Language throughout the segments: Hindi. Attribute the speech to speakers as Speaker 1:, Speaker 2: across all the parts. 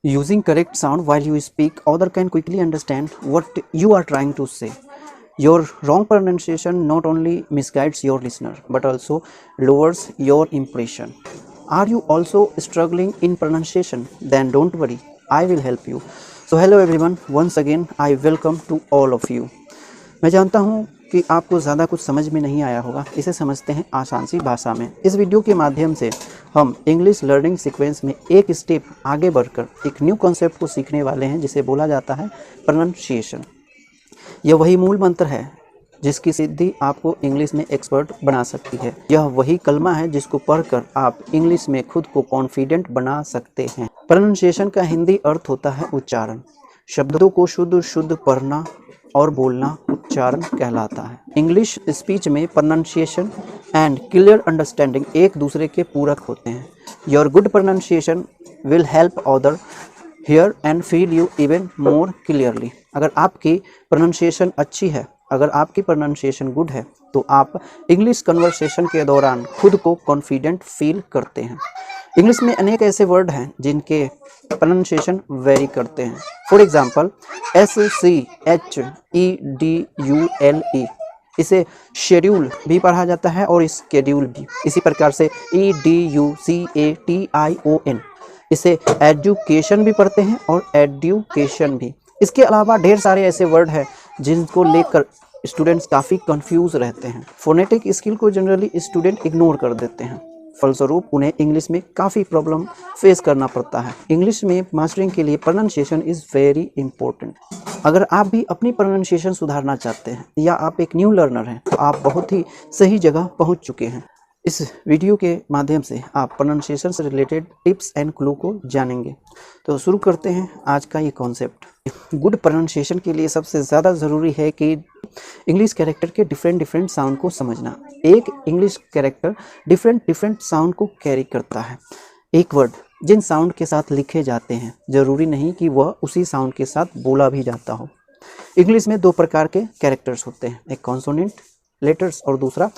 Speaker 1: Using correct sound while you speak, other can quickly understand what you are trying to say. Your wrong pronunciation not only misguides your listener but also lowers your impression. Are you also struggling in pronunciation? Then don't worry, I will help you. So hello everyone, once again I welcome to all of you. मैं जानता हूँ कि आपको ज़्यादा कुछ समझ में नहीं आया होगा, इसे समझते हैं आसान सी भाषा में। इस वीडियो के माध्यम से हम इंग्लिश लर्निंग सीक्वेंस में एक स्टेप आगे बढ़कर एक न्यू कॉन्सेप्ट को सीखने वाले हैं जिसे बोला जाता है प्रोनंसिएशन। यह वही मूल मंत्र है जिसकी सिद्धि आपको इंग्लिश में एक्सपर्ट बना सकती है। यह वही कलमा है जिसको पढ़कर आप इंग्लिश में खुद को कॉन्फिडेंट बना सकते हैं। प्रोनंसिएशन का हिंदी अर्थ होता है उच्चारण। शब्दों को शुद्ध शुद्ध पढ़ना और बोलना उच्चारण कहलाता है। इंग्लिश स्पीच में प्रोनंसिएशन एंड क्लियर अंडरस्टैंडिंग एक दूसरे के पूरक होते हैं। Your good pronunciation will help other here and feel you even more clearly. अगर आपकी प्रोनंसिएशन अच्छी है, अगर आपकी प्रोनंसिएशन गुड है, तो आप इंग्लिश कन्वर्सेशन के दौरान खुद को कॉन्फिडेंट फील करते हैं। इंग्लिश में अनेक ऐसे वर्ड हैं जिनके प्रोनंसिएशन वेरी करते हैं। फॉर एग्जाम्पल SCHEDULE, इसे शेड्यूल भी पढ़ा जाता है और स्केड्यूल भी। इसी प्रकार से EDUCATION, इसे एजुकेशन भी पढ़ते हैं और एड्यूकेशन भी। इसके अलावा ढेर सारे ऐसे वर्ड हैं जिनको लेकर स्टूडेंट्स काफ़ी कंफ्यूज रहते हैं। फोनेटिक स्किल को जनरली स्टूडेंट इग्नोर कर देते हैं, फलस्वरूप उन्हें इंग्लिश में काफ़ी प्रॉब्लम फेस करना पड़ता है। इंग्लिश में मास्टरिंग के लिए प्रोनंसिएशन इज़ वेरी इंपॉर्टेंट। अगर आप भी अपनी प्रोनंसिएशन सुधारना चाहते हैं या आप एक न्यू लर्नर हैं तो आप बहुत ही सही जगह पहुंच चुके हैं। इस वीडियो के माध्यम से आप प्रोनंसिएशन से रिलेटेड टिप्स एंड क्लू को जानेंगे। तो शुरू करते हैं आज का ये कॉन्सेप्ट। गुड प्रोनंसिएशन के लिए सबसे ज़्यादा ज़रूरी है कि इंग्लिश कैरेक्टर के डिफरेंट साउंड को समझना। एक इंग्लिश कैरेक्टर डिफरेंट साउंड को कैरी करता है। एक वर्ड जिन साउंड के साथ लिखे जाते हैं ज़रूरी नहीं कि वह उसी साउंड के साथ बोला भी जाता हो। इंग्लिश में दो प्रकार के कैरेक्टर्स होते हैं, एक कॉन्सोनेंट लेटर्स और दूसरा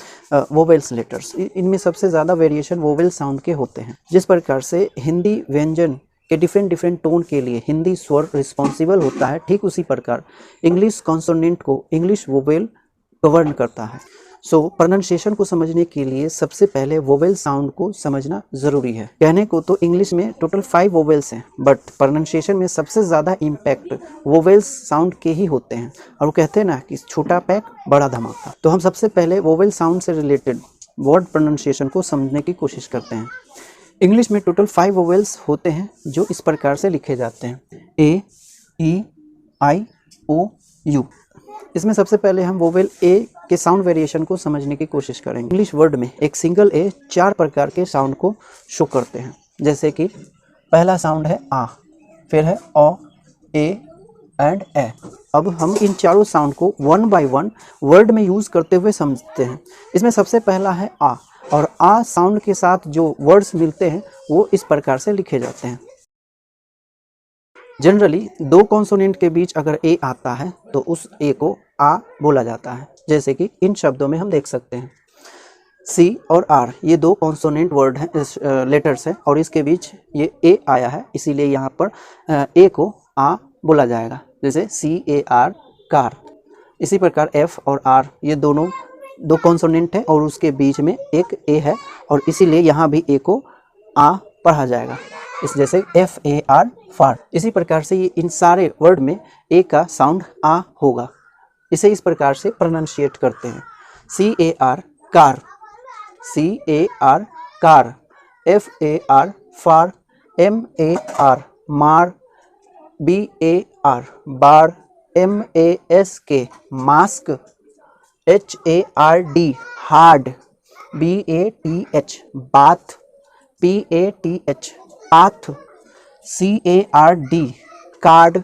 Speaker 1: वोवेल्स लेटर्स। इनमें सबसे ज़्यादा वेरिएशन वोवेल साउंड के होते हैं। जिस प्रकार से हिंदी व्यंजन के डिफरेंट टोन के लिए हिंदी स्वर रिस्पॉन्सिबल होता है, ठीक उसी प्रकार इंग्लिश कॉन्सोनेंट को इंग्लिश वोवेल गवर्न करता है। सो प्रोनंसिएशन को समझने के लिए सबसे पहले वोवेल साउंड को समझना ज़रूरी है। कहने को तो इंग्लिश में टोटल 5 वोवेल्स हैं, बट प्रोनंसिएशन में सबसे ज़्यादा इम्पैक्ट वोवेल्स साउंड के ही होते हैं। और वो कहते हैं ना कि छोटा पैक बड़ा धमाका। तो हम सबसे पहले वोवेल साउंड से रिलेटेड वर्ड प्रोनंसिएशन को समझने की कोशिश करते हैं। इंग्लिश में टोटल 5 वोवेल्स होते हैं जो इस प्रकार से लिखे जाते हैं, A, E, I, O, U। इसमें सबसे पहले हम वोवेल ए के साउंड वेरिएशन को समझने की कोशिश करेंगे। इंग्लिश वर्ड में एक सिंगल ए 4 प्रकार के साउंड को शो करते हैं, जैसे कि पहला साउंड है आ, फिर है ओ, ए एंड ए। अब हम इन चारों साउंड को वन बाय वन वर्ड में यूज़ करते हुए समझते हैं। इसमें सबसे पहला है आ, और आ साउंड के साथ जो वर्ड्स मिलते हैं वो इस प्रकार से लिखे जाते हैं। जनरली दो कॉन्सोनेंट के बीच अगर ए आता है तो उस ए को आ बोला जाता है, जैसे कि इन शब्दों में हम देख सकते हैं। सी और आर ये दो कॉन्सोनेंट वर्ड हैं, लेटर्स हैं, और इसके बीच ये ए आया है, इसीलिए यहाँ पर ए को आ बोला जाएगा, जैसे CAR कार। इसी प्रकार एफ और आर ये दोनों दो कॉन्सोनेंट हैं और उसके बीच में एक ए है, और इसीलिए यहाँ भी ए को आ पढ़ा जाएगा, इस जैसे FAR फार। इसी प्रकार से ये इन सारे वर्ड में ए का साउंड आ होगा। इसे इस प्रकार से प्रोनाउंशिएट करते हैं, CAR car, CAR car, FAR फार, MAR मार, BAR बार, MASK mask, HARD hard, BATH bath, PATH path, CARD card,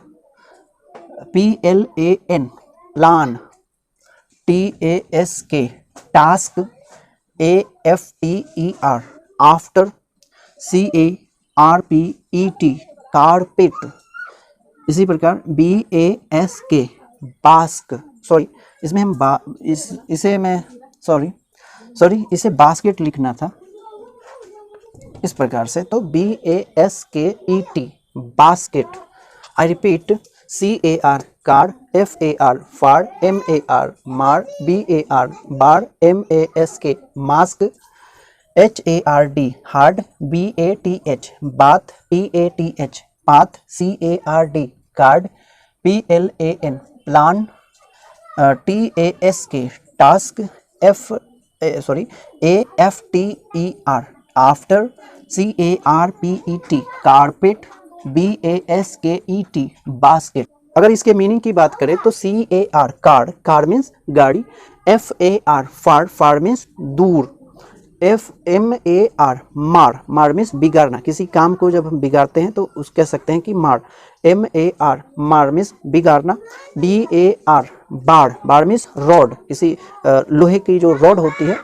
Speaker 1: PLAN plan, TASK task, AFTER after, CARPET carpet. इसी प्रकार BASK बास्क, सॉरी इसमें हम इसे बास्केट लिखना था इस प्रकार से, तो BASKET basket. I repeat, CAR, card, FAR, far, MAR, mar, BAR, bar, MASK, mask, HARD, hard, BATH, bath, PATH, path, CARD, card, PLAN, plan, TASK, task, AFTER, after, CARPET, carpet, BASKET, basket. अगर इसके मीनिंग की बात करें तो CAR, कार, कार मीन्स गाड़ी, FAR, फार, फार मीन्स दूर, FMAR, मार, मार मीन्स बिगाड़ना, किसी काम को जब हम बिगाड़ते हैं तो उस कह सकते हैं कि मार, MAR, मार मीन्स बिगाड़ना, BAR, बाड़, बाड़ मीन्स रॉड, किसी लोहे की जो रॉड होती है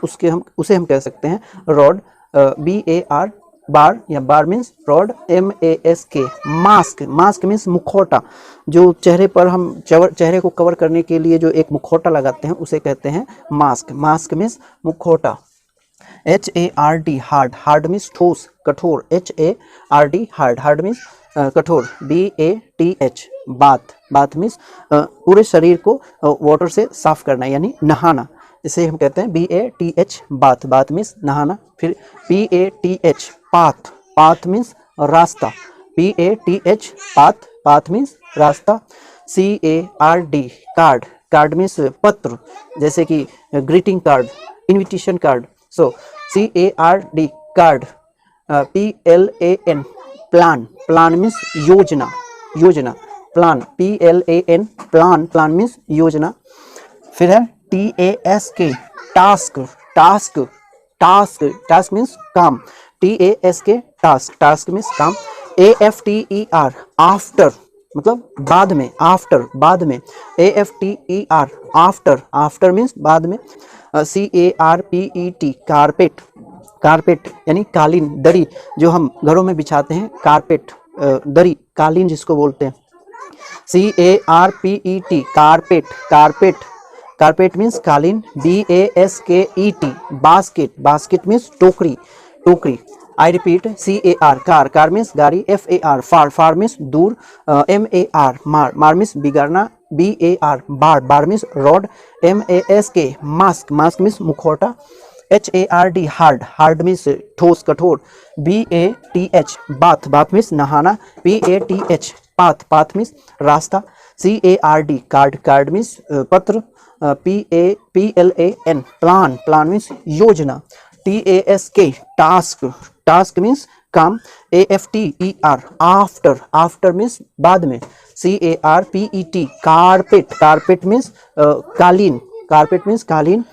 Speaker 1: उसे हम कह सकते हैं रॉड, BAR, बार या बार means rod, MASK, mask, mask means मुखौटा, जो चेहरे पर हम चेहरे को कवर करने के लिए जो एक मुखौटा लगाते हैं उसे कहते हैं मास्क, मास्क मीन्स मुखौटा। HARD, हार्ड, हार्ड मीन्स ठोस, कठोर, HARD, हार्ड, हार्ड मीन्स कठोर, BATH, बाथ, बाथ मीन्स पूरे शरीर को वाटर से साफ करना यानी नहाना, इसे हम कहते हैं BATH, बाथ, बाथ मीन्स नहाना। फिर PATH, पाथ, पाथ मीन्स रास्ता, PATH, पाथ, पाथ मीन्स रास्ता। CARD, कार्ड, कार्ड मीन्स पत्र, जैसे कि ग्रीटिंग कार्ड, इनविटेशन कार्ड। सो CARD, card. PLAN, plan, plan means योजना, योजना, plan, PLAN, plan, plan means योजना। फिर है TASK, task, task, task, task means काम, TASK, टास्क, टास्क मीन्स काम। AFTER, आफ्टर, मतलब बाद में, आफ्टर, बाद में, AFTER, आफ्टर, आफ्टर मीन्स बाद में। CARPET, कारपेट, कारपेट यानी कालीन, दरी, जो हम घरों में बिछाते हैं, कारपेट, दरी, कालीन जिसको बोलते हैं। CARPET, carpet, carpet, carpet means कालीन। BASKET, बास्केट, बास्केट मीन्स टोकरी, टोकरी। I repeat, CAR, car, car means गाड़ी। FAR, फार, फार मीन्स दूर। MAR, मार, मार मीन्स बिगाड़ना। BAR, बाड़, बाड़ means rod. MASK, mask, mask means मुखौटा। HARD, हार्ड, हार्ड मीन्स ठोस, कठोर। BATH, बाथ, बाथ मीन्स नहाना। PATH, पाथ, पाथ मीन्स रास्ता। CARD, कार्ड, कार्ड मीन्स पत्र। PLAN, प्लान, प्लान मीन्स योजना। TASK, टास्क, टास्क मीन्स काम। AFTER, आफ्टर, आफ्टर मीन्स बाद में। CARPET, कारपेट, कारपेट मीन्स कालीन, कारपेट मीन्स कालीन।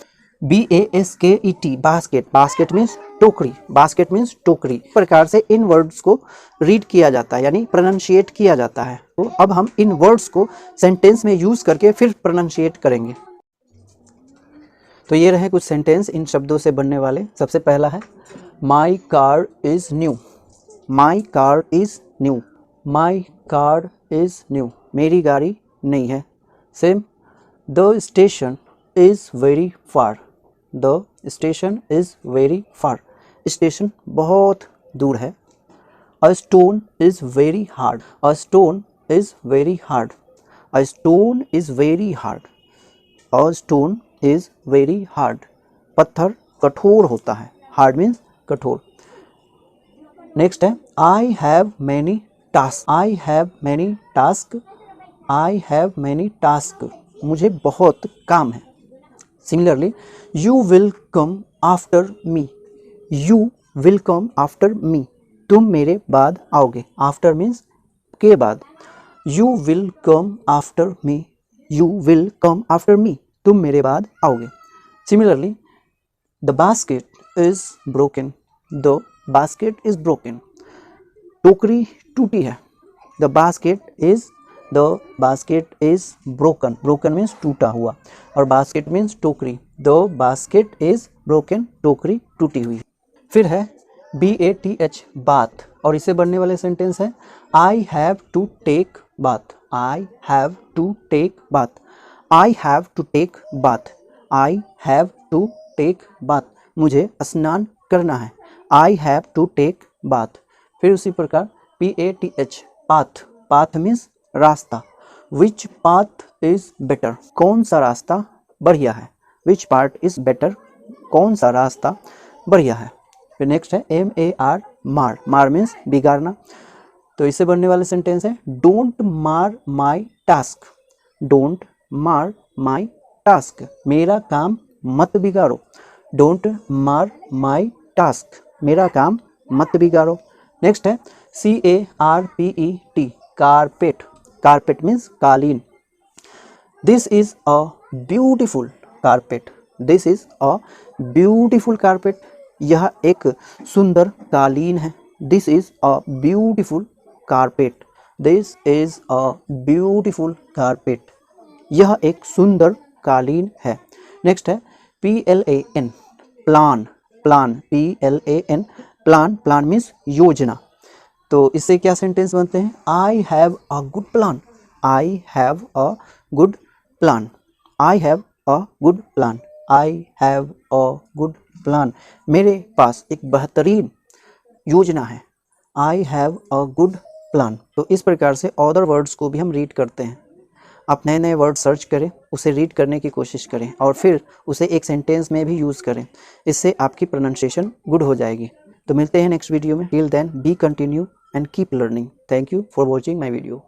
Speaker 1: BASKET, बास्केट, बास्केट मीन्स टोकरी, बास्केट मीन्स टोकरी। प्रकार से इन वर्ड्स को रीड किया जाता है यानी प्रोनाउंशिएट किया जाता है। तो अब हम इन वर्ड्स को सेंटेंस में यूज करके फिर प्रोनाउंशिएट करेंगे। तो ये रहे कुछ सेंटेंस इन शब्दों से बनने वाले। सबसे पहला है my car is new, my car is new, my car is new, मेरी गाड़ी नई है। Same, the station is very far, the station is very far, station बहुत दूर है। A stone is very hard, a stone is very hard, a stone is very hard, a stone is very hard, पत्थर कठोर होता है। हार्ड मीन्स कठोर। नेक्स्ट है I have many task, I have many task, I have many task, मुझे बहुत काम है। Similarly, you will come after me, you will come after me, तुम मेरे बाद आओगे। आफ्टर मीन्स के बाद। You will come after me, you will come after me, तुम मेरे बाद आओगे। Similarly, the basket is broken, the basket is broken, टोकरी टूटी है। The basket is broken, broken means टूटा हुआ, और बास्केट मीन्स टोकरी। द बास्केट इज ब्रोकन, टोकरी टूटी हुई। फिर है BATH, बाथ, और इससे बनने वाले सेंटेंस है I have to take bath, I have to take bath, I have to take bath, I have to take bath, मुझे स्नान करना है। I have to take bath. फिर उसी प्रकार PATH, पाथ, पाथ मीन्स रास्ता। विच पाथ इज बेटर, कौन सा रास्ता बढ़िया है। विच पार्ट इज बेटर, कौन सा रास्ता बढ़िया है। फिर नेक्स्ट है MAR, मार, मार मीन्स बिगाड़ना। तो इससे बनने वाले सेंटेंस है डोंट मार माई टास्क, डोंट मार माई टास्क, मेरा काम मत बिगाड़ो। डोंट मार माई टास्क, मेरा काम मत बिगाड़ो। नेक्स्ट है CARPET, कारपेट, कारपेट मीन्स कालीन। This is a beautiful carpet, this is a beautiful carpet, यह एक सुंदर कालीन है। This is a beautiful carpet, this is a beautiful carpet, यह एक सुंदर कालीन है। नेक्स्ट है PLAN, plan, plan, PLAN, plan, plan means योजना। तो इससे क्या सेंटेंस बनते हैं, I have a good plan, I have a good plan, I have a good plan, I have a good plan, मेरे पास एक बेहतरीन योजना है। I have a good plan. तो इस प्रकार से अदर वर्ड्स को भी हम रीड करते हैं। आप नए नए वर्ड सर्च करें, उसे रीड करने की कोशिश करें और फिर उसे एक सेंटेंस में भी यूज़ करें, इससे आपकी प्रोनाउंसिएशन गुड हो जाएगी। तो मिलते हैं नेक्स्ट वीडियो में। Till then be continue and keep learning. Thank you for watching my video.